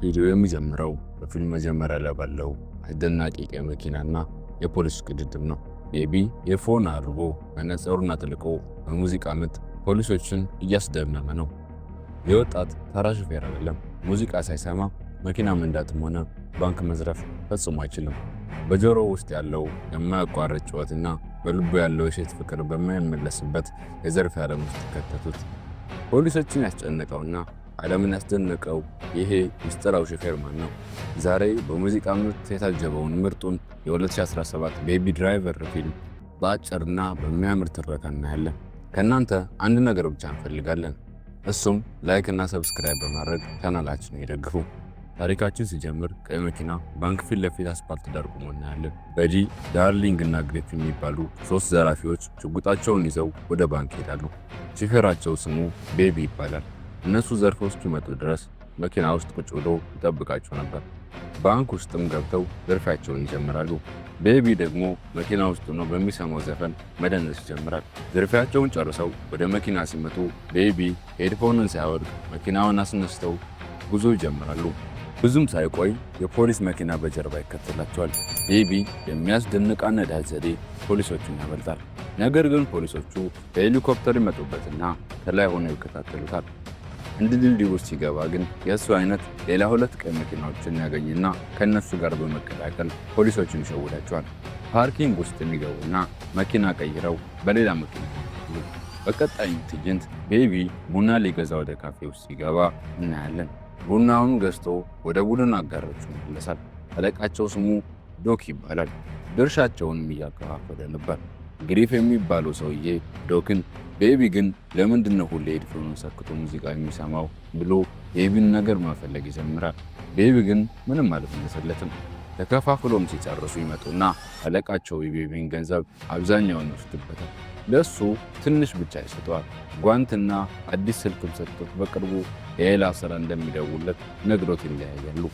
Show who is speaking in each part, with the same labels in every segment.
Speaker 1: ቪዲዮ የሚጀምረው በፊልም መጀመሪያ ላይ ባለው አስደናቂ ቀይ መኪናና የፖሊስ ቅድድም ነው። ቤቢ የፎን አድርጎ መነጽሩን አጥልቆ በሙዚቃ ምት ፖሊሶችን እያስደመመ ነው። የወጣት ተራ ሹፌር አይደለም። ሙዚቃ ሳይሰማ መኪና መንዳትም ሆነ ባንክ መዝረፍ ፈጽሞ አይችልም። በጆሮው ውስጥ ያለው የማያቋርጥ ጩኸትና በልቡ ያለው የሴት ፍቅር በማይመለስበት የዘርፊያ ዓለም ውስጥ ከተቱት። ፖሊሶችን ያስጨነቀውና ዓለምን ያስደነቀው ይሄ ምስጢራዊ ሹፌር ማን ነው? ዛሬ በሙዚቃ ምት የታጀበውን ምርጡን የ2017 ቤቢ ድራይቨር ፊልም በአጭርና በሚያምር ትረካ እናያለን። ከእናንተ አንድ ነገር ብቻ እንፈልጋለን፣ እሱም ላይክ እና ሰብስክራይብ በማድረግ ቻናላችንን ይደግፉ። ታሪካችን ሲጀምር ቀይ መኪና ባንክ ፊት ለፊት አስፓልት ዳር ቆሞ እናያለን። በዲ ዳርሊንግ እና ግሬት የሚባሉ ሶስት ዘራፊዎች ሽጉጣቸውን ይዘው ወደ ባንክ ይሄዳሉ። ሹፌራቸው ስሙ ቤቢ ይባላል። እነሱ ዘርፈው እስኪመጡ ድረስ መኪና ውስጥ ቁጭ ብሎ ይጠብቃቸው ነበር። ባንክ ውስጥም ገብተው ዝርፊያቸውን ይጀምራሉ። ቤቢ ደግሞ መኪና ውስጥ ሆኖ በሚሰማው ዘፈን መደነስ ይጀምራል። ዝርፊያቸውን ጨርሰው ወደ መኪና ሲመጡ ቤቢ ሄድፎንን ሳያወድቅ መኪናውን አስነስተው ጉዞ ይጀምራሉ። ብዙም ሳይቆይ የፖሊስ መኪና በጀርባ ይከተላቸዋል። ቤቢ የሚያስደንቅ አነዳጅ ዘዴ ፖሊሶቹን ያመልጣል። ነገር ግን ፖሊሶቹ በሄሊኮፕተር ይመጡበትና ከላይ ሆነው ይከታተሉታል። እንደ ድልድይ ውስጥ ሲገባ ግን የእሱ አይነት ሌላ ሁለት ቀይ መኪናዎችን ያገኝና ከነሱ ጋር በመቀላቀል ፖሊሶችን ይሸውዳቸዋል። ፓርኪንግ ውስጥ የሚገቡና መኪና ቀይረው በሌላ መኪና ይመጣሉ። በቀጣዩ ትዕይንት ቤቢ ቡና ሊገዛ ወደ ካፌ ውስጥ ሲገባ እናያለን። ቡናውን ገዝቶ ወደ ቡድን አጋሮቹ ይመለሳል። አለቃቸው ስሙ ዶክ ይባላል። ድርሻቸውንም እያከፋፈለ ነበር። ግሪፍ የሚባለው ሰውዬ ዶክን ቤቢ ግን ለምንድነው ሁሌ ሄድፎኑን ሰክቶ ሙዚቃ የሚሰማው ብሎ ቤቢን ነገር ማፈለግ ይጀምራል። ቤቢ ግን ምንም አልመለሰለትም። ተከፋፍሎም ሲጨርሱ ይመጡና አለቃቸው የቤቢን ገንዘብ አብዛኛውን ይወስድበታል። ለሱ ትንሽ ብቻ ይሰጠዋል። ጓንትና አዲስ ስልክም ሰጥቶት በቅርቡ የሌላ ስራ እንደሚደውለት ነግሮት ይለያያሉ።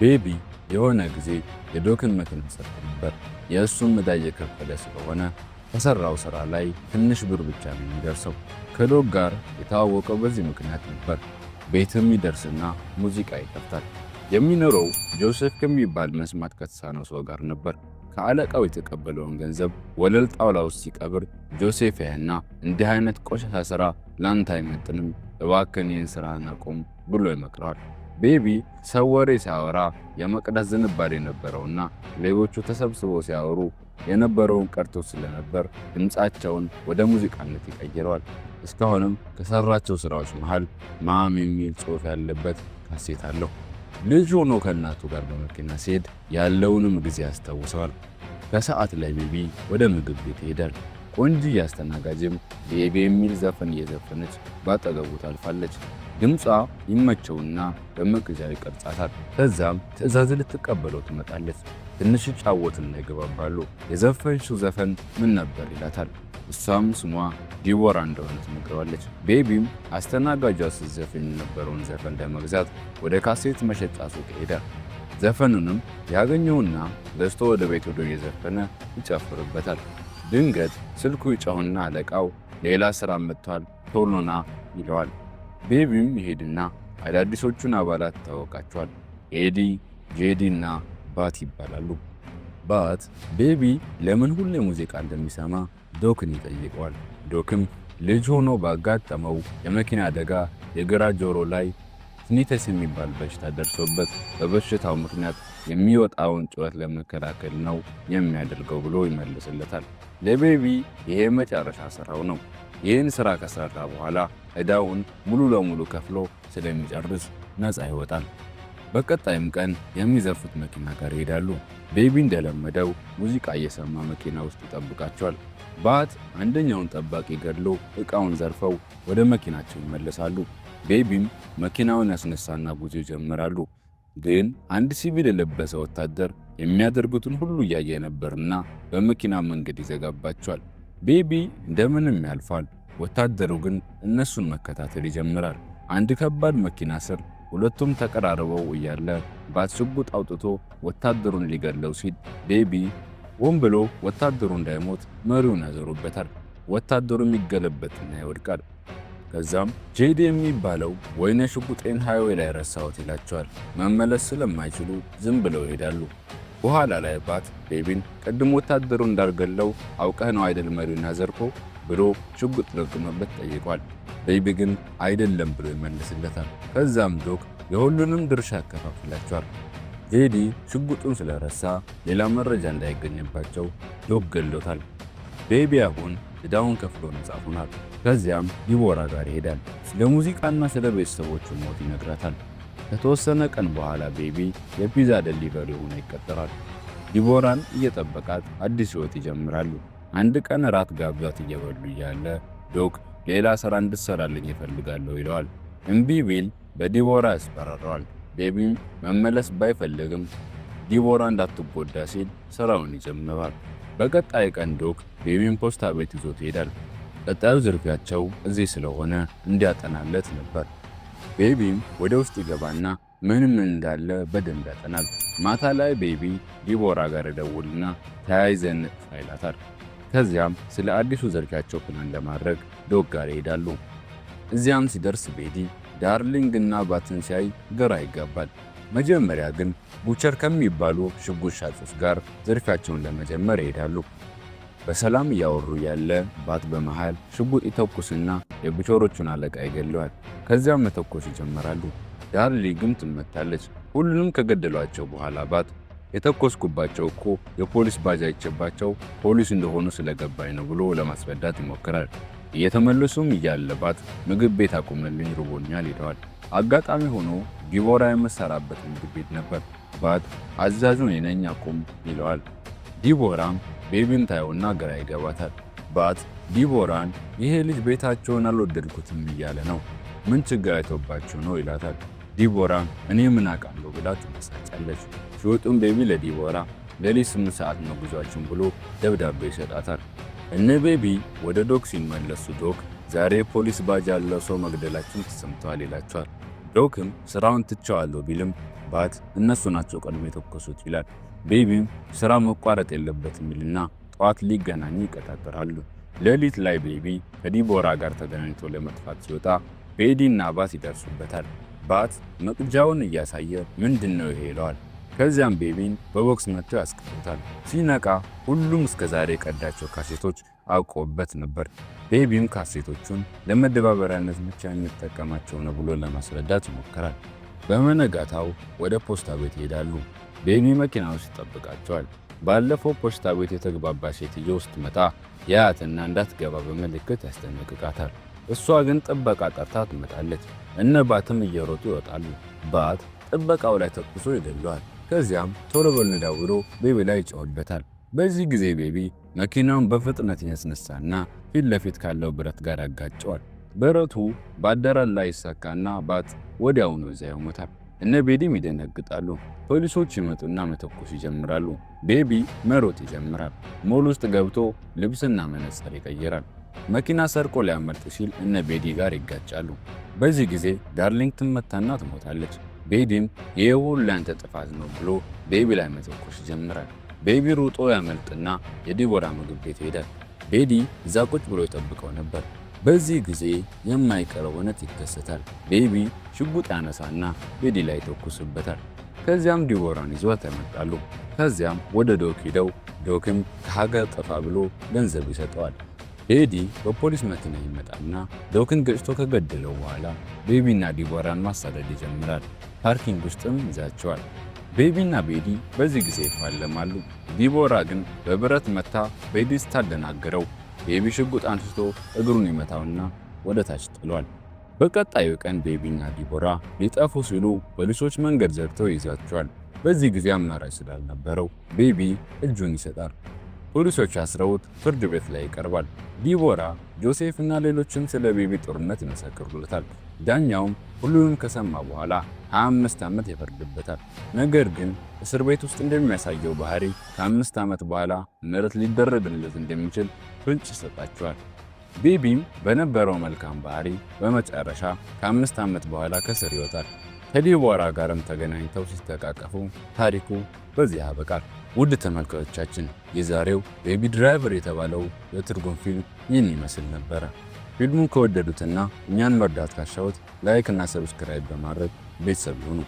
Speaker 1: ቤቢ የሆነ ጊዜ የዶክን መኪና ሰርቶ ነበር። የእሱን ዕዳ እየከፈለ ስለሆነ ከሰራው ስራ ላይ ትንሽ ብር ብቻ ነው የሚደርሰው። ከዶክ ጋር የተዋወቀው በዚህ ምክንያት ነበር። ቤትም ይደርስና ሙዚቃ ይከፍታል። የሚኖረው ጆሴፍ ከሚባል መስማት ከተሳነው ሰው ጋር ነበር። ከአለቃው የተቀበለውን ገንዘብ ወለል ጣውላ ውስጥ ሲቀብር ጆሴፍ ያና እንዲህ አይነት ቆሻሻ ስራ ላንተ አይመጥንም፣ እባክህን ይህን ስራህን አቁም ብሎ ይመክረዋል። ቤቢ ሰው ወሬ ሲያወራ የመቅዳት ዝንባሌ ነበረውና ሌቦቹ ተሰብስበው ሲያወሩ የነበረውን ቀርቶ ስለነበር ድምፃቸውን ወደ ሙዚቃነት ይቀይረዋል። እስካሁንም ከሰራቸው ስራዎች መሃል ማም የሚል ጽሑፍ ያለበት ካሴት አለው። ልጅ ሆኖ ከእናቱ ጋር በመኪና ሲሄድ ያለውንም ጊዜ ያስታውሰዋል። ከሰዓት ላይ ቤቢ ወደ ምግብ ቤት ይሄዳል። ቆንጆ አስተናጋጅም ቤቢ የሚል ዘፈን እየዘፈነች ባጠገቡ ታልፋለች። ድምጿ ይመቸውና በመቅጃ ይቀርጻታል። ከዛም ትዕዛዝ ልትቀበለው ትመጣለች። ትንሽ ጫወትና ይገባባሉ። የዘፈንሽው ዘፈን ምን ነበር ይላታል። እሷም ስሟ ዲቦራ እንደሆነ ትነግረዋለች። ቤቢም አስተናጋጇ ስትዘፍን የነበረውን ዘፈን ለመግዛት ወደ ካሴት መሸጫ ሱቅ ሄዳል። ዘፈኑንም ያገኘውና ገዝቶ ወደ ቤት ወደ እየዘፈነ ይጨፍርበታል። ድንገት ስልኩ ይጮህና አለቃው ሌላ ስራ መጥቷል ቶሎና ይለዋል። ቤቢም ይሄድና አዳዲሶቹን አባላት ታወቃቸዋል። ኤዲ፣ ጄዲ እና ባት ይባላሉ። ባት ቤቢ ለምን ሁሌ ሙዚቃ እንደሚሰማ ዶክን ይጠይቀዋል። ዶክም ልጅ ሆኖ ባጋጠመው የመኪና አደጋ የግራ ጆሮ ላይ ትኒተስ የሚባል በሽታ ደርሶበት በበሽታው ምክንያት የሚወጣውን ጩኸት ለመከላከል ነው የሚያደርገው ብሎ ይመልስለታል። ለቤቢ ይሄ መጨረሻ ስራው ነው። ይህን ስራ ከሰራ በኋላ ዕዳውን ሙሉ ለሙሉ ከፍሎ ስለሚጨርስ ነፃ ይወጣል። በቀጣይም ቀን የሚዘርፉት መኪና ጋር ይሄዳሉ። ቤቢ እንደለመደው ሙዚቃ እየሰማ መኪና ውስጥ ይጠብቃቸዋል። ባት አንደኛውን ጠባቂ ገድሎ ዕቃውን ዘርፈው ወደ መኪናቸው ይመለሳሉ። ቤቢም መኪናውን ያስነሳና ጉዞ ይጀምራሉ። ግን አንድ ሲቪል የለበሰ ወታደር የሚያደርጉትን ሁሉ እያየ ነበርና በመኪና መንገድ ይዘጋባቸዋል። ቤቢ እንደምንም ያልፋል። ወታደሩ ግን እነሱን መከታተል ይጀምራል። አንድ ከባድ መኪና ስር ሁለቱም ተቀራርበው እያለ ባት ሽጉጥ አውጥቶ ወታደሩን ሊገድለው ሲል ቤቢ ሆን ብሎ ወታደሩ እንዳይሞት መሪውን ያዞሩበታል። ወታደሩም ይገለበጥና ይወድቃል። ከዛም ጄዲ የሚባለው ወይኔ ሽጉጤን ሃይዌይ ላይ ረሳሁት ይላቸዋል። መመለስ ስለማይችሉ ዝም ብለው ይሄዳሉ። በኋላ ላይ ባት ቤቢን ቅድም ወታደሩ እንዳልገለው አውቀህ ነው አይደል መሪውን ያዘርኮ ብሎ ሽጉጥ ደግሞበት ጠይቋል። ቤቢ ግን አይደለም ብሎ ይመልስለታል። ከዛም ዶክ የሁሉንም ድርሻ ያከፋፍላቸዋል። ጄዲ ሽጉጡን ስለረሳ ሌላ መረጃ እንዳይገኝባቸው ዶክ ገሎታል። ቤቢ አሁን ዕዳውን ከፍሎ ነጻ ሆኗል። ከዚያም ዲቦራ ጋር ይሄዳል። ስለ ሙዚቃና ስለ ቤተሰቦቹ ሞት ይነግራታል። ከተወሰነ ቀን በኋላ ቤቢ የፒዛ ደሊቨሪ ሆኖ ይቀጠራል። ዲቦራን እየጠበቃት አዲስ ሕይወት ይጀምራሉ። አንድ ቀን ራት ጋብዛት እየበሉ እያለ ዶክ ሌላ ሥራ እንድትሰራልኝ ይፈልጋለሁ ይለዋል። እምቢ ቢል በዲቦራ ያስፈራረዋል። ቤቢም መመለስ ባይፈልግም ዲቦራ እንዳትጎዳ ሲል ሥራውን ይጀምራል። በቀጣይ ቀን ዶክ ቤቢን ፖስታ ቤት ይዞት ይሄዳል። ቀጣዩ ዝርፊያቸው እዚህ ስለሆነ እንዲያጠናለት ነበር። ቤቢም ወደ ውስጥ ይገባና ምን እንዳለ በደንብ ያጠናል። ማታ ላይ ቤቢ ዲቦራ ጋር ደውልና ተያይዘን እንጥፋ ይላታል። ከዚያም ስለ አዲሱ ዝርፊያቸው ፕላን ለማድረግ ዶክ ጋር ይሄዳሉ። እዚያም ሲደርስ ቤዲ ዳርሊንግ እና ባትን ሲያይ ግራ ይጋባል። መጀመሪያ ግን ቡቸር ከሚባሉ ሽጉጥ ሻጮች ጋር ዝርፊያቸውን ለመጀመር ይሄዳሉ። በሰላም እያወሩ ያለ ባት በመሃል ሽጉጥ ይተኩስና የቡቸሮቹን አለቃ ይገለዋል። ከዚያም መተኮስ ይጀምራሉ። ዳርሊንግም ትመታለች። ሁሉንም ከገደሏቸው በኋላ ባት የተኮስኩባቸው እኮ የፖሊስ ባጅ አይቼባቸው ፖሊስ እንደሆኑ ስለገባኝ ነው ብሎ ለማስረዳት ይሞክራል። እየተመለሱም እያለ ባት ምግብ ቤት አቁምልኝ ርቦኛል ይለዋል። አጋጣሚ ሆኖ ዲቦራ የምትሰራበት ምግብ ቤት ነበር። ባት አዛዡን የነኝ አቁም ይለዋል። ዲቦራም ቤቢን ታየውና ግራ ይገባታል። ባት ዲቦራን ይሄ ልጅ ቤታቸውን አልወደድኩትም እያለ ነው፣ ምን ችግር አይቶባቸው ነው ይላታል። ዲቦራ እኔ ምን አውቃለሁ ብላ ትመሳጫለች። ሲወጡም ቤቢ ለዲቦራ ሌሊት 8 ሰዓት ነው ጉዟችን ብሎ ደብዳቤ ይሰጣታል። እነ ቤቢ ወደ ዶክ ሲመለሱ ዶክ ዛሬ ፖሊስ ባጅ ያለው ሰው መግደላችን ተሰምተዋል ይላቸዋል። ዶክም ስራውን ትቸዋለሁ ቢልም ባት እነሱ ናቸው ቀድሞ የተኮሱት ይላል። ቤቢም ስራ መቋረጥ የለበትም ይልና ጠዋት ሊገናኙ ይቀጣጠራሉ። ሌሊት ላይ ቤቢ ከዲቦራ ጋር ተገናኝቶ ለመጥፋት ሲወጣ ቤዲና ባት ይደርሱበታል። ባት መቅጃውን እያሳየ ምንድነው ይሄ ይለዋል። ከዚያም ቤቢን በቦክስ መጥተው ያስቀሩታል። ሲነቃ ሁሉም እስከዛሬ የቀዳቸው ካሴቶች አውቆበት ነበር። ቤቢም ካሴቶቹን ለመደባበሪያነት ብቻ የሚጠቀማቸው ነው ብሎ ለማስረዳት ይሞክራል። በመነጋታው ወደ ፖስታ ቤት ይሄዳሉ። ቤቢ መኪና ውስጥ ይጠብቃቸዋል። ባለፈው ፖስታ ቤት የተግባባ ሴትዮ ስትመጣ ያያትና እንዳትገባ በምልክት ያስጠነቅቃታል። እሷ ግን ጥበቃ ጠርታ ትመጣለች። እነ ባትም እየሮጡ ይወጣሉ። ባት ጥበቃው ላይ ተኩሶ ይገለዋል። ከዚያም ቶሎ በል ንዳው ብሎ ቤቢ ላይ ይጮህበታል። በዚህ ጊዜ ቤቢ መኪናውን በፍጥነት ያስነሳና ፊት ለፊት ካለው ብረት ጋር ያጋጨዋል። ብረቱ በአዳራሽ ላይ ይሳካና ባት ወዲያውኑ እዚያ ይሞታል። እነ ቤዲም ይደነግጣሉ። ፖሊሶች ይመጡና መተኮስ ይጀምራሉ። ቤቢ መሮጥ ይጀምራል። ሞል ውስጥ ገብቶ ልብስና መነጽር ይቀይራል። መኪና ሰርቆ ሊያመልጥ ሲል እነ ቤዲ ጋር ይጋጫሉ። በዚህ ጊዜ ዳርሊንግ ትመታና ትሞታለች። ቤዲም የሁሉ ላንተ ጥፋት ነው ብሎ ቤቢ ላይ መተኮስ ይጀምራል። ቤቢ ሩጦ ያመልጥና የዲቦራ ምግብ ቤት ይሄዳል። ቤዲ እዛ ቁጭ ብሎ ይጠብቀው ነበር። በዚህ ጊዜ የማይቀረው እውነት ይከሰታል። ቤቢ ሽጉጥ ያነሳና ቤዲ ላይ ተኩስበታል። ከዚያም ዲቦራን ይዟት ያመጣሉ። ከዚያም ወደ ዶክ ሄደው ዶክም ከሀገር ጠፋ ብሎ ገንዘብ ይሰጠዋል። ቤዲ በፖሊስ መኪና ይመጣና ዶክን ገጭቶ ከገደለው በኋላ ቤቢና ዲቦራን ማሳደድ ይጀምራል። ፓርኪንግ ውስጥም ይዛቸዋል። ቤቢና ቤዲ በዚህ ጊዜ ይፋለማሉ። ዲቦራ ግን በብረት መታ ቤዲ ስታደናገረው ቤቢ ሽጉጥ አንስቶ እግሩን ይመታውና ወደ ታች ጥሏል። በቀጣዩ ቀን ቤቢና ዲቦራ ሊጠፉ ሲሉ ፖሊሶች መንገድ ዘግተው ይዛቸዋል። በዚህ ጊዜ አማራጭ ስላልነበረው ቤቢ እጁን ይሰጣል። ፖሊሶች አስረውት ፍርድ ቤት ላይ ይቀርባል። ዲቦራ፣ ጆሴፍ እና ሌሎችም ስለ ቤቢ ጦርነት ይመሰክሩለታል። ዳኛውም ሁሉንም ከሰማ በኋላ 25 ዓመት ይፈርድበታል። ነገር ግን እስር ቤት ውስጥ እንደሚያሳየው ባህሪ ከ5 ዓመት በኋላ ምህረት ሊደረግለት እንደሚችል ፍንጭ ይሰጣቸዋል። ቤቢም በነበረው መልካም ባህሪ በመጨረሻ ከ5 ዓመት በኋላ ከስር ይወጣል። ከዲቦራ ጋርም ተገናኝተው ሲተቃቀፉ ታሪኩ በዚህ ያበቃል። ውድ ተመልካቾቻችን የዛሬው ቤቢ ድራይቨር የተባለው የትርጉም ፊልም ይህን ይመስል ነበረ። ፊልሙን ከወደዱትና እኛን መርዳት ካሻዎት ላይክ እና ሰብስክራይብ በማድረግ ቤተሰብ ይሁኑ።